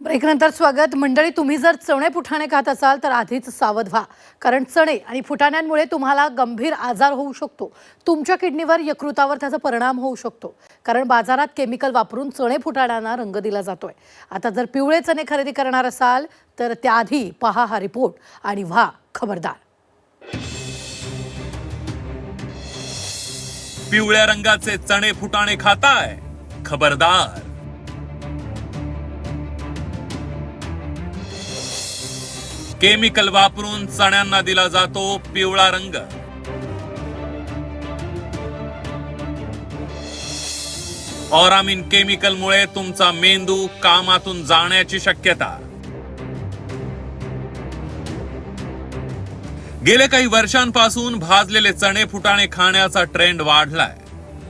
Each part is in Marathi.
ब्रेकनंतर स्वागत मंडळी. तुम्ही जर चणे फुटाणे खात असाल तर आधीच सावध व्हा, कारण चणे आणि फुटाण्यांमुळे तुम्हाला गंभीर आजार होऊ शकतो. तुमच्या किडनीवर यकृतावर त्याचा परिणाम होऊ शकतो, कारण बाजारात केमिकल वापरून चणे फुटाण्यांना रंग दिला जातोय. आता जर पिवळे चणे खरेदी करणार असाल तर त्याआधी पहा हा रिपोर्ट आणि व्हा खबरदार. पिवळ्या रंगाचे चणे फुटाणे खाताय, खबरदार. केमिकल वापरून चण्यांना दिला जातो पिवळा रंग. ऑरामिन केमिकलमुळे तुमचा मेंदू कामातून जाण्याची शक्यता. गेल्या काही वर्षांपासून भाजलेले चणे फुटाणे खाण्याचा ट्रेंड वाढलाय.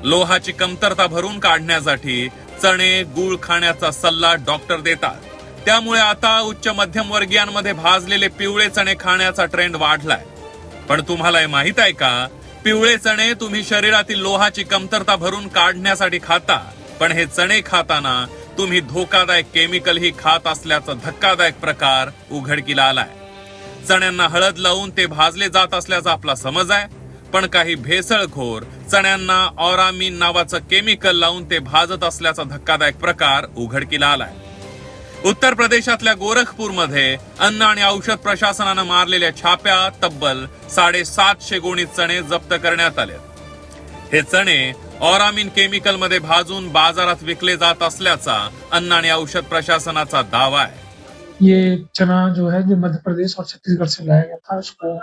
लोहाची कमतरता भरून काढण्यासाठी चणे गूळ खाण्याचा सल्ला डॉक्टर देतात. त्यामुळे आता उच्च मध्यम वर्गीयांमध्ये भाजलेले पिवळे चणे खाण्याचा ट्रेंड वाढलाय. पण तुम्हाला हे माहित आहे का, पिवळे चणे तुम्ही शरीरातील लोहाची कमतरता भरून काढण्यासाठी खाता, पण हे चणे खाताना तुम्ही धोकादायक केमिकल ही खात असल्याचा धक्कादायक प्रकार उघडकीला आलाय. चण्यांना हळद लावून ते भाजले जात असल्याचा आपला समज आहे, पण काही भेसळखोर चण्यांना ऑरामिन नावाचं केमिकल लावून ते भाजत असल्याचा धक्कादायक प्रकार उघडकीला आलाय. उत्तर प्रदेशातल्या गोरखपूरमध्ये अन्न आणि औषध प्रशासनानं मारलेल्या छाप्यात तब्बल 750 गोणी चणे जप्त करण्यात आले. हे चणे ऑरामिन केमिकल मध्ये भाजून बाजारात विकले जात असल्याचा अन्न आणि औषध प्रशासनाचा दावा आहे. ये चना जो है, जो मध्य प्रदेश और छत्तीसगढ़ से लाया गया था, उसको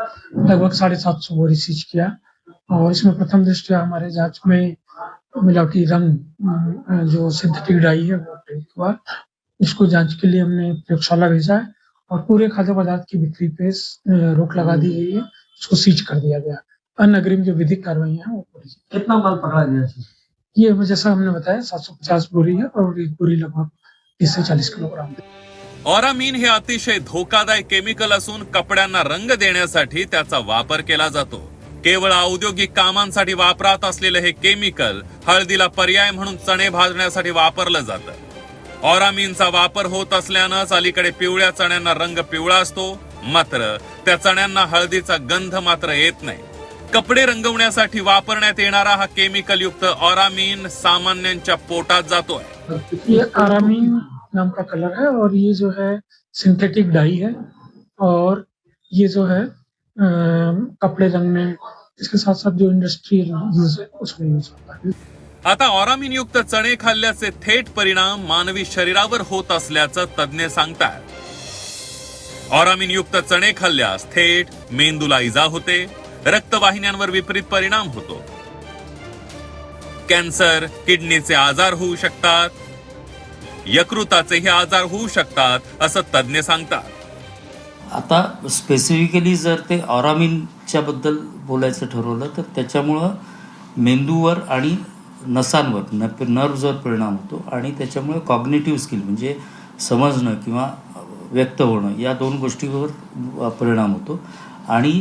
लगभग 750 बोरी सीज किया और इसमें प्रथम दृष्टया हमारे जांच में मिलावटी रंग जो सिंथेटिक डाई है वो प्रयुक्त हुआ. इसको जांच के लिए हमने प्रयोगशाला भेजा है और पूरे खाद्य पदार्थ की बिक्री पे रोक लगा दी गई है. इसको सीज कर दिया गया. अन्य अग्रिम जो विधिक कार्रवाई है वो पूरी. कितना माल पकड़ा गया? ये जैसा हमने बताया 750 बोरी है और एक बोरी लगभग 30 से 40 किलोग्राम. ऑरामिन हे अतिशय धोकादायक केमिकल असून कपड्यांना रंग देण्यासाठी त्याचा वापर केला जातो. केवळ औद्योगिक कामांसाठी वापरात असलेले हे केमिकल हळदीला पर्याय म्हणून चणे भाजण्यासाठी वापरलं जातं. ऑरामिनचा वापर होत असल्यानंच अलीकडे पिवळ्या चण्यांना रंग पिवळा असतो, मात्र त्या चण्यांना हळदीचा गंध मात्र येत नाही. कपडे रंगवण्यासाठी वापरण्यात येणारा हा केमिकल युक्त ऑरामिन सामान्यांच्या पोटात जातोय. ये ऑरामिन नाम का कलर है और ये जो है सिंथेटिक डाई है और ये जो है कपड़े रंगने, इसके साथ साथ जो इंडस्ट्रियल यूज है उसमें यूज होता है. आता ऑरामिन युक्त चणे खाल्ल्याचे थेट परिणाम मानवी शरीरावर होत असल्याचं तज्ञ सांगतात. ऑरामिन युक्त चणे खाल्ल्यास थेट मेंदूला इजा होते, रक्तवाहिन्यांवर विपरीत परिणाम होतो, कॅन्सर, किडनीचे आजार होऊ शकतात, यकृताचेही आजार होऊ शकतात, असं तज्ञ सांगतात. आता स्पेसिफिकली जर ते ऑरामिनच्या बद्दल बोलायचं ठरवलं तर त्याच्यामुळं मेंदूवर आणि नसांवर, नर्व्हजवर परिणाम होतो आणि त्याच्यामुळे कॉग्निटिव्ह स्किल म्हणजे समजणं किंवा व्यक्त होणं या दोन गोष्टीवर परिणाम होतो आणि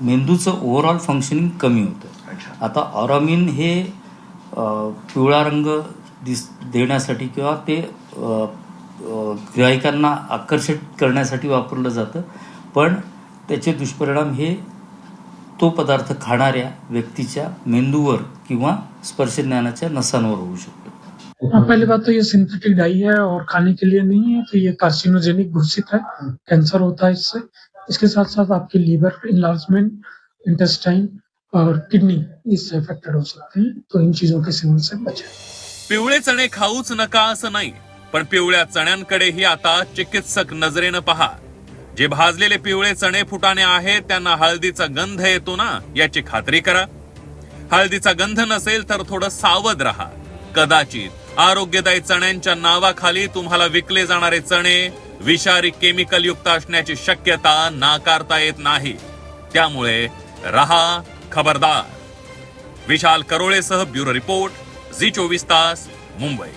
मेंदूचं ओव्हरऑल फंक्शनिंग कमी होतं. आता ऑरामिन हे पिवळा रंग देण्यासाठी किंवा ते ग्राहकांना आकर्षित करण्यासाठी वापरलं जातं, पण त्याचे दुष्परिणाम हे तो पदार्थ खाणाऱ्या व्यक्तीच्या मेंदूवर किंवा स्पर्श ज्ञानाच्या नसांवर होऊ शकतो. पहली बात तो ये सिंथेटिक डाई है और खाने के लिए नहीं है, तो ये कार्सिनोजेनिक घोषित है, कैंसर होता है इससे. इसके साथ साथ आपकी लीवर इनलार्जमेंट, इंटेस्टाइन और किडनी इससे अफेक्टेड हो सकते हैं, तो इन चीजों के सेवन से बचें. पिवळे चणे खाऊच नका असं नाही, पण पिवळ्या चण्यांकडेही आता चिकित्सक नजरेनं पहा. जे भाजलेले पिवळे चणे फुटाणे आहेत त्यांना हळदीचा गंध येतो ना, याची खात्री करा. हळदीचा गंध नसेल तर थोडं सावध राहा. कदाचित आरोग्यदायी चण्यांच्या नावाखाली तुम्हाला विकले जाणारे चणे विषारी केमिकल युक्त असण्याची शक्यता नाकारता येत नाही. त्यामुळे रहा खबरदार. विशाल करोळेसह ब्युरो रिपोर्ट, झी 24 तास, मुंबई.